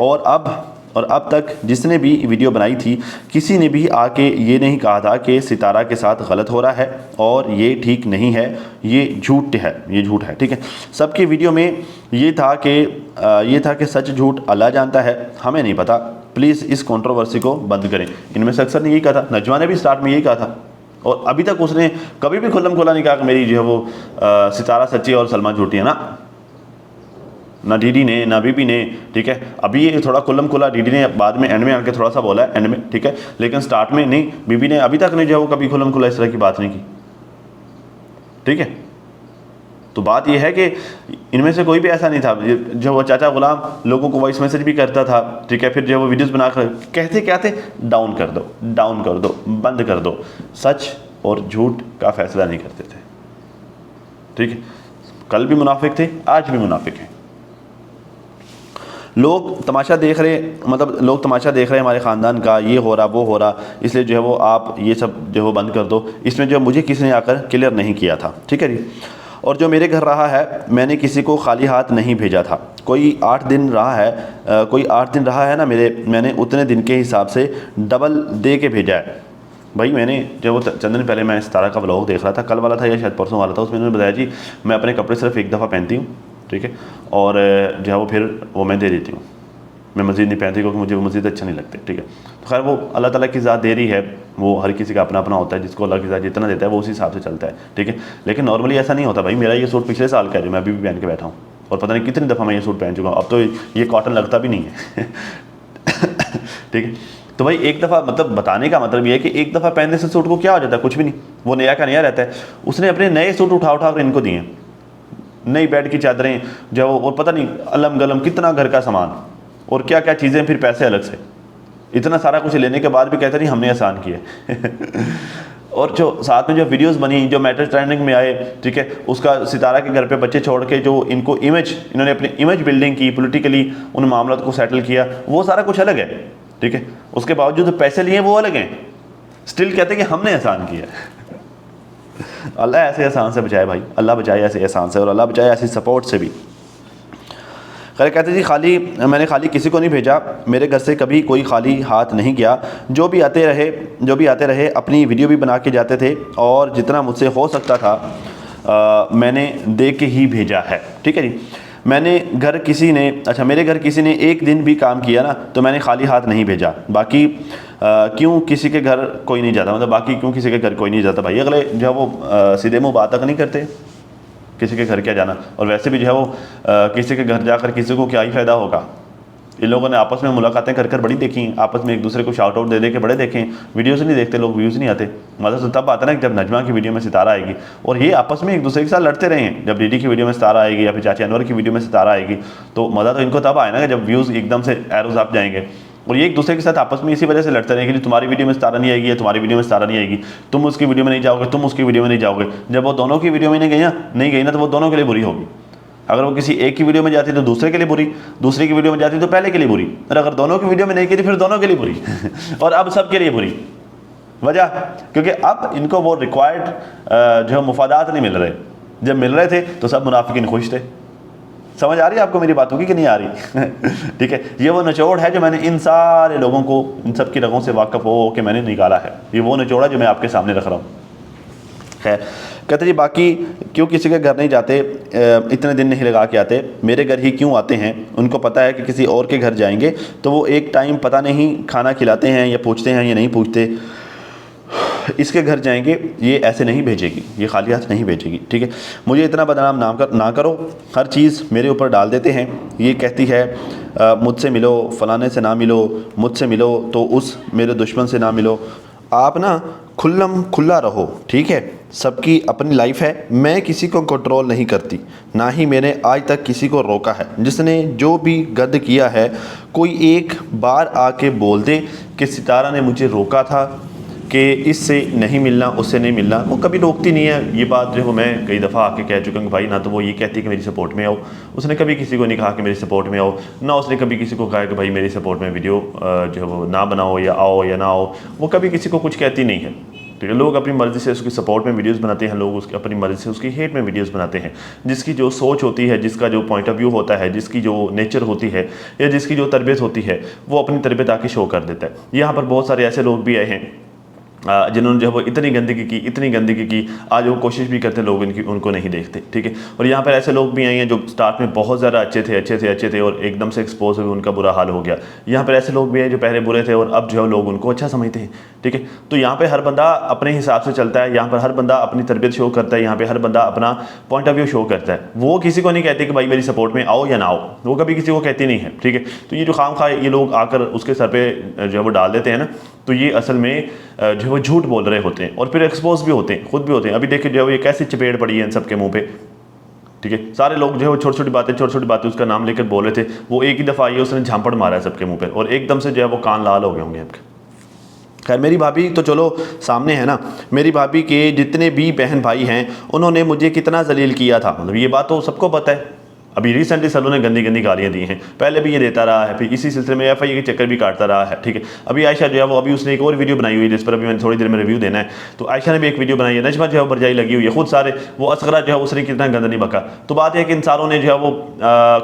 और अब तक जिसने भी वीडियो बनाई थी किसी ने भी आके ये नहीं कहा था कि सितारा के साथ गलत हो रहा है और ये ठीक नहीं है, ये झूठ है। ठीक है, सबकी वीडियो में ये था कि सच झूठ अल्लाह जानता है, हमें नहीं पता, प्लीज़ इस कंट्रोवर्सी को बंद करें। इनमें से अक्सर ने यही कहा था, नजमा ने भी स्टार्ट में यही कहा था, और अभी तक उसने कभी भी खुल्लम खुला नहीं कहा कि मेरी जो है वो सितारा सच्ची और सलमा झूठी है ना डीडी ने ना बीबी ने। ठीक है, अभी ये थोड़ा खुल्लम खुला डीडी ने बाद में एंड में आके थोड़ा सा बोला है एंड में, ठीक है, लेकिन स्टार्ट में नहीं, बीबी ने अभी तक नहीं जो है वो कभी खुल्लम खुला इस तरह की बात नहीं की। ठीक है, तो बात ये है कि इनमें से कोई भी ऐसा नहीं था, जो वो चाचा गुलाम लोगों को वॉइस मैसेज भी करता था। ठीक है, फिर जो वो वीडियोस बनाकर कहते क्या थे, डाउन कर दो, बंद कर दो, सच और झूठ का फैसला नहीं करते थे। ठीक है, कल भी मुनाफिक थे, आज भी मुनाफिक हैं। लोग तमाशा देख रहे हमारे ख़ानदान का, ये हो रहा वो हो रहा, इसलिए जो है वो आप ये सब जो है वो बंद कर दो। इसमें जो मुझे किसी ने आकर क्लियर नहीं किया था। ठीक है जी, और जो मेरे घर रहा है मैंने किसी को खाली हाथ नहीं भेजा था। कोई 8 दिन रहा है ना मैंने उतने दिन के हिसाब से डबल दे के भेजा है। भाई मैंने जो वो चंद दिन पहले मैं सितारा का व्लॉग देख रहा था, कल वाला था या शायद परसों वाला था, उसमें उन्होंने बताया जी मैं अपने कपड़े सिर्फ एक दफ़ा पहनती हूँ। ठीक है, और जो है वो फिर वो मैं दे देती हूँ, मैं मस्जिद नहीं पहनती क्योंकि मुझे वो मस्जिद अच्छे नहीं लगते। ठीक है, तो खैर वो अल्लाह ताला की ज़ात दे रही है, वो हर किसी का अपना अपना होता है, जिसको अल्लाह की ज़ात जितना देता है वो उसी हिसाब से चलता है। ठीक है, लेकिन नॉर्मली ऐसा नहीं होता। भाई मेरा ये सूट पिछले साल का है जो मैं अभी भी पहन के बैठा हूँ, और पता नहीं कितनी दफ़ा मैं ये सूट पहन चुका हूँ, अब तो ये कॉटन लगता भी नहीं है। ठीक है, तो भाई एक दफ़ा मतलब बताने का मतलब ये है कि एक दफ़ा पहनने से सूट को क्या हो जाता है, कुछ भी नहीं, वो नया का नया रहता है। उसने अपने नए सूट उठा कर इनको दिए, नई बेड की चादरें जो और पता नहीं अलम गलम कितना घर का सामान और क्या क्या चीज़ें, फिर पैसे अलग से, इतना सारा कुछ लेने के बाद भी कहते नहीं हमने आसान किया। और जो साथ में जो वीडियोस बनी, जो मैटर ट्रेंडिंग में आए, ठीक है, उसका सितारा के घर पे बच्चे छोड़ के जो इन्होंने अपनी इमेज बिल्डिंग की, पॉलिटिकली उन मामलों को सेटल किया, वो सारा कुछ अलग है। ठीक है, उसके बावजूद जो पैसे लिए वो अलग हैं, स्टिल कहते हैं कि हमने आसान किया। अल्लाह ऐसे एहसान से बचाए भाई, अल्लाह बचाए ऐसे एहसान से, और अल्लाह बचाए ऐसी सपोर्ट से भी। खैर कहते जी मैंने खाली किसी को नहीं भेजा, मेरे घर से कभी कोई खाली हाथ नहीं गया। जो भी आते रहे अपनी वीडियो भी बना के जाते थे, और जितना मुझसे हो सकता था मैंने दे के ही भेजा है। ठीक है जी, मेरे घर किसी ने एक दिन भी काम किया ना तो मैंने खाली हाथ नहीं भेजा। बाकी क्यों किसी के घर कोई नहीं जाता, मतलब बाकी क्यों किसी के घर कोई नहीं जाता भाई, अगले जो वो सीधे मुँह बात तक नहीं करते किसी के घर क्या जाना। और वैसे भी जो है वो किसी के घर जाकर किसी को क्या ही फ़ायदा होगा। इन लोगों ने आपस में मुलाकातें कर बड़ी देखी हैं, आपस में एक दूसरे को शाउट आउट दे के बड़े देखे हैं। वीडियोस नहीं देखते लोग, व्यूज़ नहीं आते। मज़ा तो तब आता है ना जब नजमा की वीडियो में सितारा आएगी और ये आपस में एक दूसरे के साथ लड़ते रहे हैं। जब डीडी की वीडियो में सितारा आएगी या फिर चाचा अनवर की वीडियो में सितारा आएगी तो मज़ा तो इनको तब आए ना जब व्यूज़ एकदम से एरोज आप जाएंगे। और ये एक दूसरे के साथ आपस में इसी वजह से लड़ते रहेंगे कि तुम्हारी वीडियो में सितारा नहीं आएगी या तुम्हारी वीडियो में सितारा नहीं आएगी, तुम उसकी वीडियो में नहीं जाओगे, तुम उसकी वीडियो में नहीं जाओगे। जब वो दोनों की वीडियो में नहीं गई ना तो वो दोनों के लिए बुरी होगी। अगर वो किसी एक की वीडियो में जाती तो दूसरे के लिए बुरी, दूसरे की वीडियो में जाती तो पहले के लिए बुरी, और अगर दोनों की वीडियो में नहीं की फिर दोनों के लिए बुरी और अब सबके लिए बुरी। वजह क्योंकि अब इनको वो रिक्वायर्ड जो मुफादात नहीं मिल रहे। जब मिल रहे थे तो सब मुनाफिकीन खुश थे। समझ आ रही है आपको मेरी बातों की कि नहीं आ रही? ठीक है, ये वो निचोड़ है जो मैंने इन सारे लोगों को, इन सब की रगों से वाकफ़ हो के मैंने निकाला है। ये वो निचोड़ है जो मैं आपके सामने रख रहा हूँ। खैर, कहते जी बाकी क्यों किसी के घर नहीं जाते, इतने दिन नहीं लगा के आते, मेरे घर ही क्यों आते हैं? उनको पता है कि किसी और के घर जाएंगे तो वो एक टाइम पता नहीं खाना खिलाते हैं या पूछते हैं या नहीं पूछते। इसके घर जाएंगे, ये ऐसे नहीं भेजेगी, ये खाली हाथ नहीं भेजेगी। ठीक है, मुझे इतना बदनाम ना करो, हर चीज़ मेरे ऊपर डाल देते हैं। ये कहती है मुझसे मिलो, फ़लाने से ना मिलो, मुझसे मिलो तो उस मेरे दुश्मन से ना मिलो। आप ना खुला रहो, ठीक है? सबकी अपनी लाइफ है, मैं किसी को कंट्रोल नहीं करती, ना ही मैंने आज तक किसी को रोका है। जिसने जो भी गद किया है, कोई एक बार आके बोल दे कि सितारा ने मुझे रोका था कि इससे नहीं मिलना, उससे नहीं मिलना, वो कभी रोकती नहीं है। ये बात जो मैं कई दफ़ा आके कह चुका हूँ भाई, ना तो वो ये कहती कि मेरी सपोर्ट में आओ, उसने कभी किसी को नहीं कहा कि मेरी सपोर्ट में आओ, ना उसने कभी किसी को कहा कि भाई मेरी सपोर्ट में वीडियो जो है वो ना बनाओ या आओ या ना आओ। वो कभी किसी को कुछ कहती नहीं है। ठीक है, लोग अपनी मर्ज़ी से उसकी सपोर्ट में वीडियोस बनाते हैं, लोग उसकी अपनी मर्ज़ी से उसकी हेट में वीडियोस बनाते हैं। जिसकी जो सोच होती है, जिसका जो पॉइंट ऑफ व्यू होता है, जिसकी जो नेचर होती है या जिसकी जो तरबियत होती है, वो अपनी तरबियत आके शो कर देता है। यहाँ पर बहुत सारे ऐसे लोग भी आए हैं जिन्होंने जो है वो इतनी गंदगी की, आज वो कोशिश भी करते लोग उनको नहीं देखते। ठीक है, और यहाँ पर ऐसे लोग भी आए हैं जो स्टार्ट में बहुत ज़्यादा अच्छे थे और एकदम से एक्सपोज हुए, उनका बुरा हाल हो गया। यहाँ पर ऐसे लोग भी हैं जो पहले बुरे थे और अब जो है लोग उनको अच्छा समझते हैं। ठीक है, तो यहाँ पर हर बंदा अपने हिसाब से चलता है, यहाँ पर हर बंदा अपनी तरबियत शो करता है, यहाँ पर हर बंदा अपना पॉइंट ऑफ व्यू शो करता है। वो किसी को नहीं कहते कि भाई मेरी सपोर्ट में आओ या ना आओ, वो कभी किसी को कहती नहीं है। ठीक है, तो ये जो खामखा ये लोग आकर उसके सर पे जो है वो डाल देते हैं ना, तो ये असल में जो है वो झूठ बोल रहे होते हैं और फिर एक्सपोज भी होते हैं, खुद भी होते हैं। अभी देखिए जो है ये कैसी चपेट पड़ी है इन सबके मुंह पे। ठीक है, सारे लोग जो है वो छोटी छोटी बातें उसका नाम लेकर बोल रहे थे, वो एक ही दफ़ा आई है उसने झांपड़ मारा है सबके मुंह पे और एकदम से जो है वो कान लाल हो गए होंगे आपके। खैर, मेरी भाभी तो चलो सामने है ना, मेरी भाभी के जितने भी बहन भाई हैं उन्होंने मुझे कितना जलील किया था, मतलब ये बात तो सबको पता है। अभी रिसेंटली सलों ने गंदी गालियाँ दी हैं, पहले भी ये देता रहा है, फिर इसी सिलसिले में एफआई के चक्कर भी काटता रहा है। ठीक है, अभी आयशा जो है वो अभी उसने एक और वीडियो बनाई हुई है जिस पर अभी मैंने थोड़ी देर में रिव्यू देना है, तो आयशा ने भी एक वीडियो बनाई है। नजमा जो है वो बरजाई लगी हुई है, खुद सारे वो असगरा जो है उसने कितना गंद नहीं बका। तो बात है कि इन सारों ने जो है वो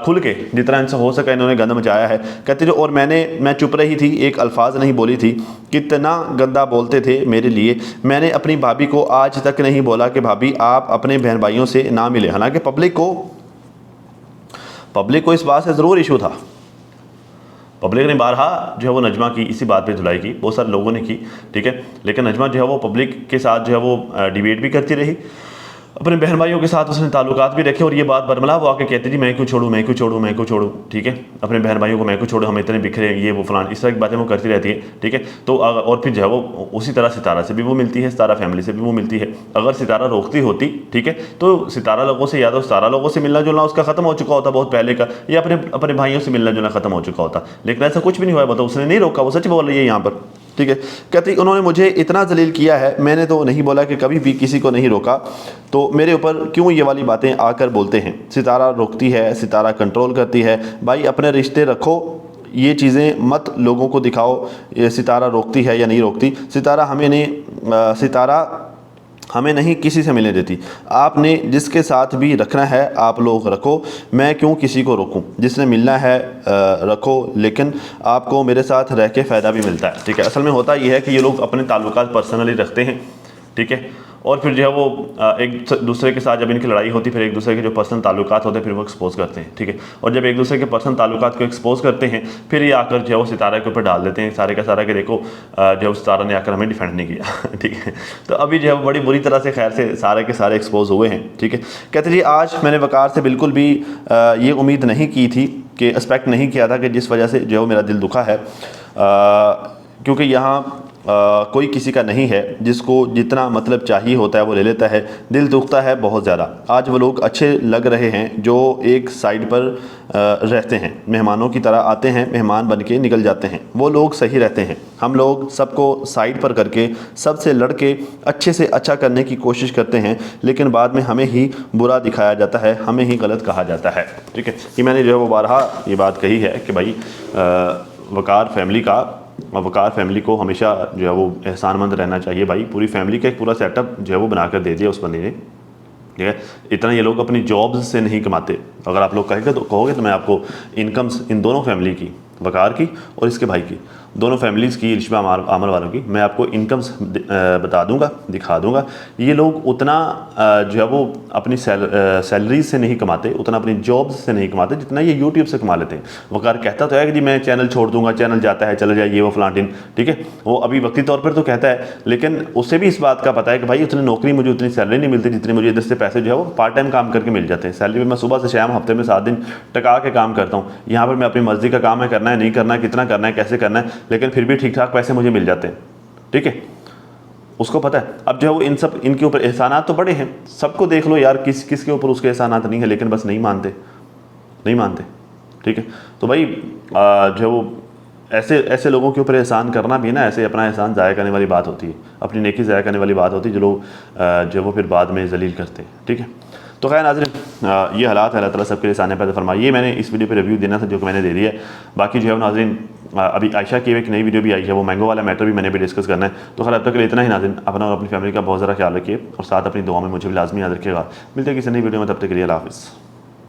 खुल के जितना इनसे हो सका इन्होंने गंद मचाया है। कहते जो और मैं चुप रही थी, एक अल्फाज नहीं बोली थी, कितना गंदा बोलते थे मेरे लिए। मैंने अपनी भाभी को आज तक नहीं बोला कि भाभी आप अपने बहन भाइयों से ना मिले, हालांकि पब्लिक को इस बात से ज़रूर इशू था। पब्लिक ने बारहा जो है वो नजमा की इसी बात पे धुलाई की, बहुत सारे लोगों ने की। ठीक है, लेकिन नजमा जो है वो पब्लिक के साथ जो है वो डिबेट भी करती रही, अपने बहन भाइयों के साथ उसने ताल्लुकात भी रखे और ये बात बरमला वो आके कहते जी मैं क्यों छोड़ूँ। ठीक है, अपने बहन भाइयों को मैं क्यों छोड़ूँ, हम इतने बिखरे, ये वो फलान, इस तरह की बातें वो करती रहती है। ठीक है, तो और फिर जो है वो उसी तरह सितारा से भी वो मिलती है, सितारा फैमिली से भी वो मिलती है। अगर सितारा रोकती होती, ठीक है, तो सितारा लोगों से या तो सितारा लोगों से मिलना जुलना उसका ख़त्म हो चुका होता बहुत पहले का, या अपने भाइयों से मिलना जुलना ख़त्म हो चुका होता। लेकिन ऐसा कुछ भी नहीं हुआ, बताओ, उसने नहीं रोका, वो सच बोल रही है यहाँ पर। ठीक है, कहती उन्होंने मुझे इतना जलील किया है, मैंने तो नहीं बोला कि कभी भी किसी को नहीं रोका, तो मेरे ऊपर क्यों ये वाली बातें आकर बोलते हैं। सितारा रोकती है, सितारा कंट्रोल करती है, भाई अपने रिश्ते रखो, ये चीज़ें मत लोगों को दिखाओ ये सितारा रोकती है या नहीं रोकती। सितारा हमें नहीं किसी से मिलने देती, आपने जिसके साथ भी रखना है आप लोग रखो, मैं क्यों किसी को रोकूं, जिसने मिलना है रखो, लेकिन आपको मेरे साथ रह के फ़ायदा भी मिलता है। ठीक है, असल में होता यह है कि ये लोग अपने ताल्लुकात पर्सनली रखते हैं। ठीक है, और फिर जो है वो एक दूसरे के साथ जब इनकी लड़ाई होती है फिर एक दूसरे के जो पर्सनल ताल्लुकात होते हैं फिर वो एक्सपोज करते हैं, ठीक है। और जब एक दूसरे के पर्सनल ताल्लुकात को एक्सपोज करते हैं फिर ये आकर जो है वो सितारा के ऊपर डाल देते हैं सारे का सारा, कि देखो जो है सितारा ने आकर हमें डिफेंड नहीं किया, ठीक है। तो अभी जो है वो बड़ी बुरी तरह से खैर से सारे के सारे एक्सपोज हुए हैं, ठीक है। कहते जी आज मैंने वकार से बिल्कुल भी ये उम्मीद नहीं की थी, कि एक्सपेक्ट नहीं किया था कि जिस वजह से जो है मेरा दिल दुखा है, क्योंकि यहाँ कोई किसी का नहीं है, जिसको जितना मतलब चाहिए होता है वो ले लेता है। दिल दुखता है बहुत ज़्यादा। आज वो लोग अच्छे लग रहे हैं जो एक साइड पर रहते हैं, मेहमानों की तरह आते हैं, मेहमान बन के निकल जाते हैं, वो लोग सही रहते हैं। हम लोग सबको साइड पर करके सबसे लड़के अच्छे से अच्छा करने की कोशिश करते हैं, लेकिन बाद में हमें ही बुरा दिखाया जाता है, हमें ही गलत कहा जाता है, ठीक है। कि मैंने जो है वो बारहा ये बात कही है कि भाई वकार फैमिली को हमेशा जो है वो एहसानमंद रहना चाहिए। भाई पूरी फैमिली का एक पूरा सेटअप जो है वो बनाकर दे दिया उस बंदे ने, ठीक है। इतना ये लोग अपनी जॉब्स से नहीं कमाते। अगर आप लोग कहोगे तो मैं आपको इनकम्स इन दोनों फैमिली की, वकार की और इसके भाई की, दोनों फैमिलीज़ की, रिश्वा आमर वालों की, मैं आपको इनकम्स बता दूंगा, दिखा दूंगा। ये लोग उतना जो है वो अपनी सैलरीज से नहीं कमाते, उतना अपनी जॉब्स से नहीं कमाते जितना ये यूट्यूब से कमा लेते हैं। वकार कहता तो है कि जी मैं चैनल छोड़ दूंगा, चैनल जाता है चले जाए ये वो फलांटिन, ठीक है। वो अभी वक्ती तौर पर तो कहता है, लेकिन उसे भी इस बात का पता है कि भाई उतनी नौकरी, मुझे उतनी सैलरी नहीं मिलती जितनी मुझे इधर से पैसे जो है वो पार्ट टाइम काम करके मिल जाते हैं। सैलरी मैं सुबह से शाम हफ्ते में 7 दिन टका के काम करता हूँ। यहाँ पर मैं अपनी मर्जी का काम है, करना है नहीं करना है, कितना करना है, कैसे करना है, लेकिन फिर भी ठीक ठाक पैसे मुझे मिल जाते हैं, ठीक है। उसको पता है। अब जो है वो इनके ऊपर एहसानात तो बड़े हैं, सबको देख लो यार, किसके ऊपर उसके एहसानात नहीं है, लेकिन बस नहीं मानते, ठीक है। तो भाई जो है वो ऐसे लोगों के ऊपर एहसान करना भी ना, ऐसे अपना एहसान ज़ाया करने वाली बात होती है, अपनी नेकी ज़ाया करने वाली बात होती है, जो लोग जो वो फिर बाद में जलील करते हैं, ठीक है। तो खैर नाज़रीन, ये हालात है, अल्लाह ताला सबके लिए आसानी पैदा फरमाए। ये मैंने इस वीडियो पे रिव्यू देना था जो कि मैंने दे दिया है। बाकी जो है नाज़रीन, अभी आयशा की एक नई वीडियो भी आई है, वो मैंगो वाला मैटर भी मैंने भी डिस्कस करना है। तो खैर अब तक के लिए इतना ही नाज़रीन, अपना और अपनी फैमिली का बहुत ज़्यादा ख्याल रखिए और साथ अपनी दुआ में मुझे भी लाजमी याद रखिएगा। मिलते हैं किसी नई वीडियो में, तब तक के लिए अल्लाह हाफ़िज़।